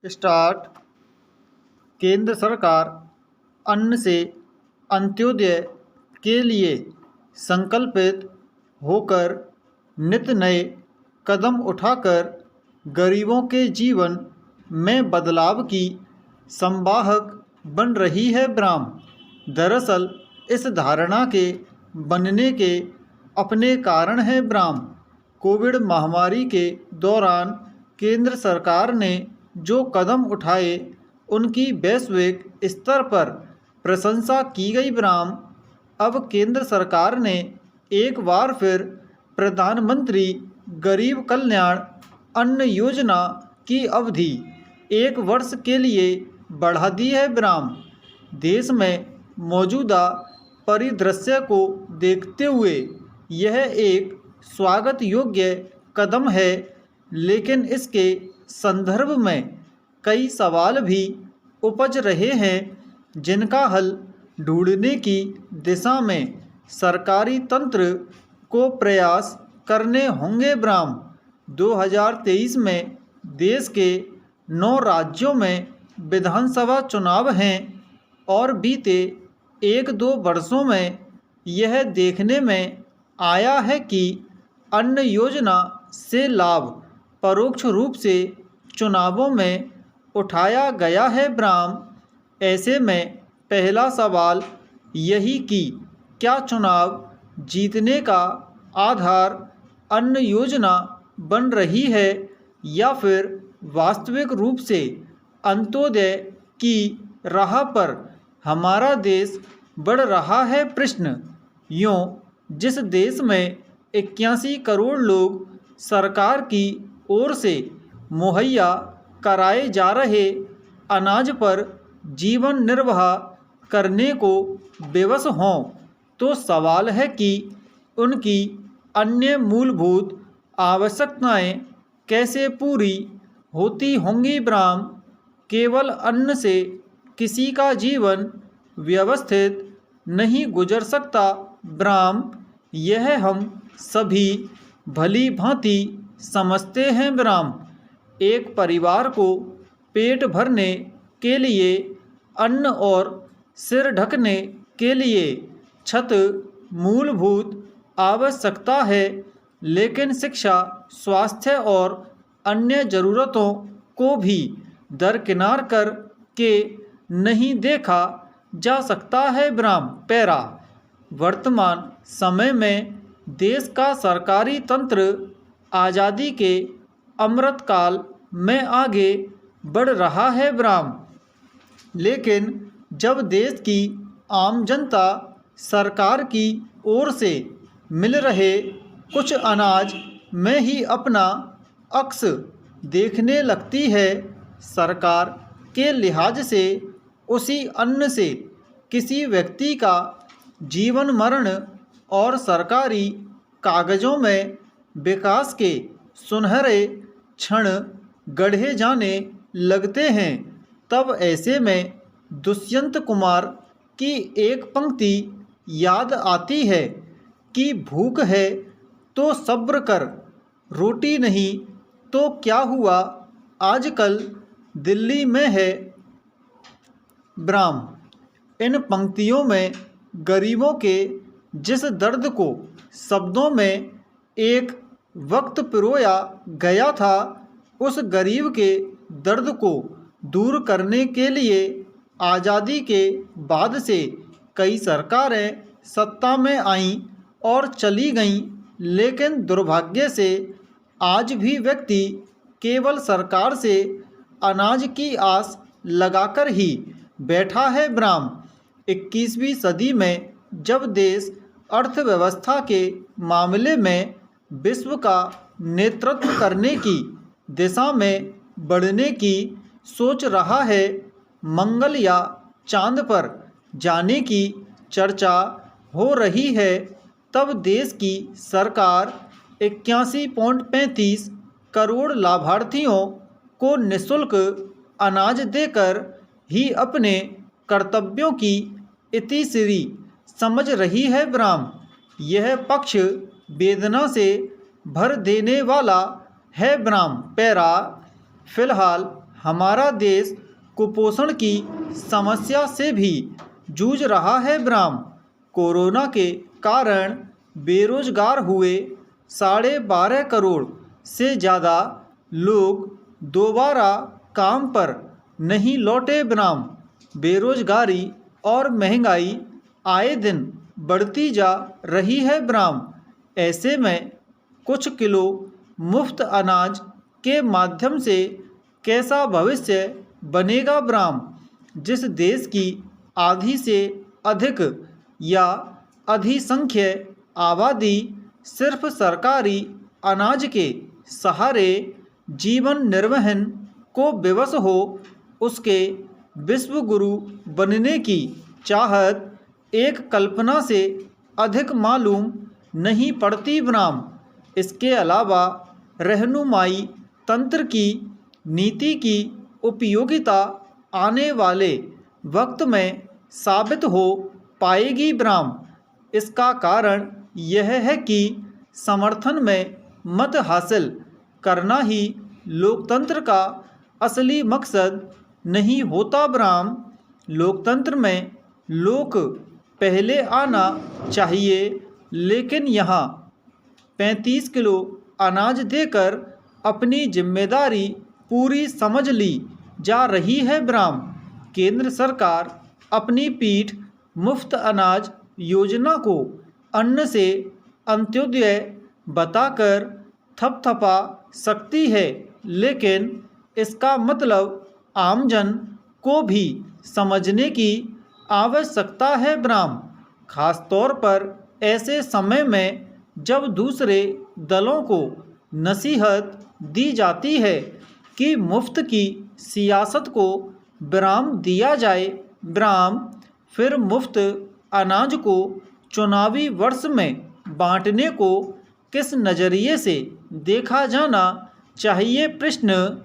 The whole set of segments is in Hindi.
स्टार्ट। केंद्र सरकार अन्न से अंत्योदय के लिए संकल्पित होकर नित नए कदम उठाकर गरीबों के जीवन में बदलाव की संवाहक बन रही है ब्राह्म। दरअसल इस धारणा के बनने के अपने कारण है ब्राह्म। कोविड महामारी के दौरान केंद्र सरकार ने जो कदम उठाए उनकी वैश्विक स्तर पर प्रशंसा की गई ब्राह्म। अब केंद्र सरकार ने एक बार फिर प्रधानमंत्री गरीब कल्याण अन्न योजना की अवधि 1 वर्ष के लिए बढ़ा दी है ब्राह्म। देश में मौजूदा परिदृश्य को देखते हुए यह एक स्वागत योग्य कदम है, लेकिन इसके संदर्भ में कई सवाल भी उपज रहे हैं जिनका हल ढूंढने की दिशा में सरकारी तंत्र को प्रयास करने होंगे ब्राह्म। 2023 में देश के 9 राज्यों में विधानसभा चुनाव हैं और बीते 1-2 वर्षों में यह देखने में आया है कि अन्न योजना से लाभ परोक्ष रूप से चुनावों में उठाया गया है ब्राह्म। ऐसे में पहला सवाल यही कि क्या चुनाव जीतने का आधार अन्न योजना बन रही है या फिर वास्तविक रूप से अंत्योदय की राह पर हमारा देश बढ़ रहा है। प्रश्न यूँ जिस देश में 81 करोड़ लोग सरकार की ओर से मुहैया कराए जा रहे अनाज पर जीवन निर्वाह करने को विवश हों, तो सवाल है कि उनकी अन्य मूलभूत आवश्यकताएं कैसे पूरी होती होंगी ब्राह्म। केवल अन्न से किसी का जीवन व्यवस्थित नहीं गुजर सकता ब्राह्म, यह हम सभी भली भांति समझते हैं ब्राह्म। एक परिवार को पेट भरने के लिए अन्न और सिर ढकने के लिए छत मूलभूत आवश्यकता है, लेकिन शिक्षा, स्वास्थ्य और अन्य ज़रूरतों को भी दरकिनार कर के नहीं देखा जा सकता है ब्राह्म। पैरा वर्तमान समय में देश का सरकारी तंत्र आज़ादी के अमृतकाल में आगे बढ़ रहा है ब्राह्म, लेकिन जब देश की आम जनता सरकार की ओर से मिल रहे कुछ अनाज में ही अपना अक्स देखने लगती है, सरकार के लिहाज से उसी अन्न से किसी व्यक्ति का जीवन मरण और सरकारी कागज़ों में विकास के सुनहरे क्षण गढ़े जाने लगते हैं, तब ऐसे में दुष्यंत कुमार की एक पंक्ति याद आती है कि भूख है तो सब्र कर, रोटी नहीं तो क्या हुआ आजकल दिल्ली में है ब्राह्म। इन पंक्तियों में गरीबों के जिस दर्द को शब्दों में एक वक्त पिरोया गया था, उस गरीब के दर्द को दूर करने के लिए आज़ादी के बाद से कई सरकारें सत्ता में आईं और चली गईं, लेकिन दुर्भाग्य से आज भी व्यक्ति केवल सरकार से अनाज की आस लगाकर ही बैठा है ब्राह्म। 21वीं सदी में जब देश अर्थव्यवस्था के मामले में विश्व का नेतृत्व करने की दिशा में बढ़ने की सोच रहा है, मंगल या चांद पर जाने की चर्चा हो रही है, तब देश की सरकार 81.35 करोड़ लाभार्थियों को निःशुल्क अनाज देकर ही अपने कर्तव्यों की इतिश्री समझ रही है ब्राह्म। यह पक्ष वेदना से भर देने वाला है ब्राह्म। पैरा फिलहाल हमारा देश कुपोषण की समस्या से भी जूझ रहा है ब्राह्म। कोरोना के कारण बेरोजगार हुए 12.5 करोड़ से ज़्यादा लोग दोबारा काम पर नहीं लौटे ब्राह्म। बेरोजगारी और महंगाई आए दिन बढ़ती जा रही है ब्राह्म। ऐसे में कुछ किलो मुफ्त अनाज के माध्यम से कैसा भविष्य बनेगा ब्राह्म। जिस देश की आधी से अधिक या अधिसंख्य आबादी सिर्फ सरकारी अनाज के सहारे जीवन निर्वहन को विवश हो, उसके विश्व गुरु बनने की चाहत एक कल्पना से अधिक मालूम नहीं पड़ती ब्राह्म। इसके अलावा रहनुमाई तंत्र की नीति की उपयोगिता आने वाले वक्त में साबित हो पाएगी ब्राह्म। इसका कारण यह है कि समर्थन में मत हासिल करना ही लोकतंत्र का असली मकसद नहीं होता ब्राह्म। लोकतंत्र में लोक पहले आना चाहिए, लेकिन यहाँ 35 किलो अनाज देकर अपनी जिम्मेदारी पूरी समझ ली जा रही है ब्राह्म। केंद्र सरकार अपनी पीठ मुफ्त अनाज योजना को अन्न से अंत्योदय बताकर थपथपा सकती है, लेकिन इसका मतलब आमजन को भी समझने की आवश्यकता है ब्राह्म। खासतौर पर ऐसे समय में जब दूसरे दलों को नसीहत दी जाती है कि मुफ्त की सियासत को विराम दिया जाए ब्राह्म। फिर मुफ्त अनाज को चुनावी वर्ष में बांटने को किस नज़रिए से देखा जाना चाहिए प्रश्न।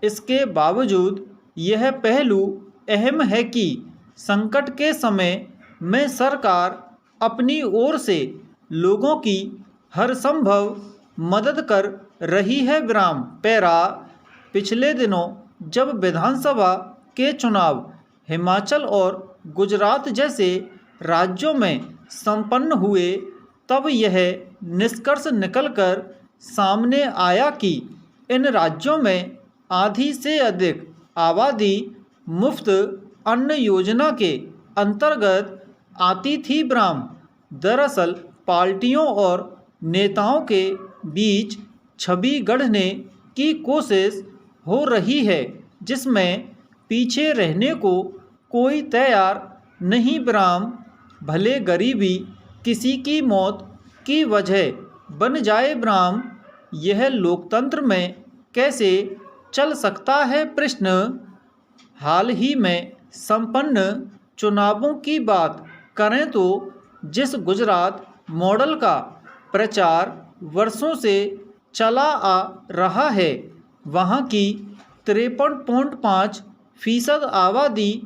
इसके बावजूद यह पहलू अहम है कि संकट के समय में सरकार अपनी ओर से लोगों की हर संभव मदद कर रही है ब्राह्म। पैरा पिछले दिनों जब विधानसभा के चुनाव हिमाचल और गुजरात जैसे राज्यों में संपन्न हुए, तब यह निष्कर्ष निकलकर सामने आया कि इन राज्यों में आधी से अधिक आबादी मुफ्त अन्न योजना के अंतर्गत आती थी ब्राह्म। दरअसल पार्टियों और नेताओं के बीच छवि गढ़ने की कोशिश हो रही है, जिसमें पीछे रहने को कोई तैयार नहीं ब्राह्म। भले गरीबी किसी की मौत की वजह बन जाए ब्राह्म, यह लोकतंत्र में कैसे चल सकता है प्रश्न। हाल ही में संपन्न चुनावों की बात करें तो जिस गुजरात मॉडल का प्रचार वर्षों से चला आ रहा है, वहाँ की 53.5% आबादी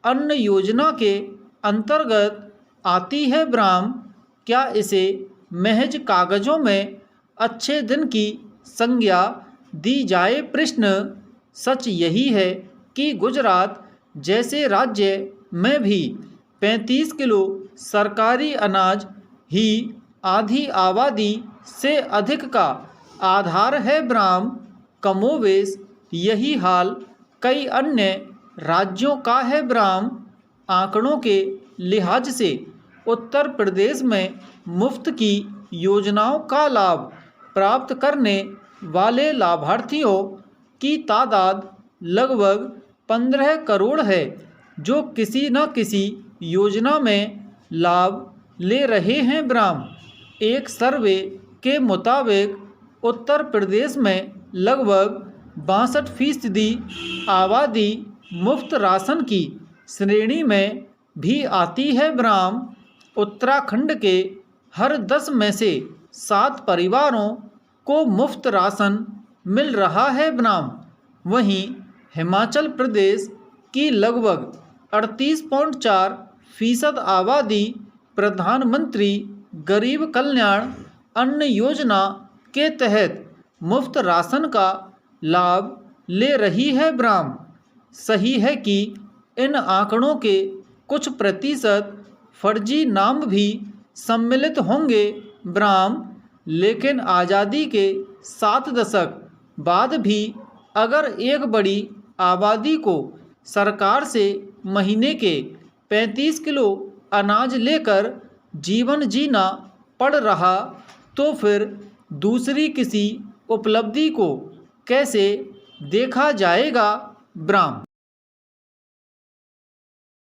अन्न योजना के अंतर्गत आती है ब्राह्म। क्या इसे महज कागजों में अच्छे दिन की संज्ञा दी जाए प्रश्न। सच यही है कि गुजरात जैसे राज्य में भी 35 किलो सरकारी अनाज ही आधी आबादी से अधिक का आधार है ब्राह्म। कमोवेश यही हाल कई अन्य राज्यों का है ब्राह्म। आंकड़ों के लिहाज से उत्तर प्रदेश में मुफ्त की योजनाओं का लाभ प्राप्त करने वाले लाभार्थियों की तादाद लगभग 15 करोड़ है, जो किसी न किसी योजना में लाभ ले रहे हैं ब्राह्म। एक सर्वे के मुताबिक उत्तर प्रदेश में लगभग 62% आबादी मुफ्त राशन की श्रेणी में भी आती है ब्राह्म। उत्तराखंड के हर 10 में से 7 परिवारों को मुफ्त राशन मिल रहा है ब्राह्म। वहीं हिमाचल प्रदेश की लगभग 38.4% आबादी प्रधानमंत्री गरीब कल्याण अन्न योजना के तहत मुफ्त राशन का लाभ ले रही है ब्राह्म। सही है कि इन आंकड़ों के कुछ प्रतिशत फर्जी नाम भी सम्मिलित होंगे ब्राह्म, लेकिन आज़ादी के 7 दशक बाद भी अगर एक बड़ी आबादी को सरकार से महीने के 35 किलो अनाज लेकर जीवन जीना पड़ रहा, तो फिर दूसरी किसी उपलब्धि को कैसे देखा जाएगा ब्राह्म।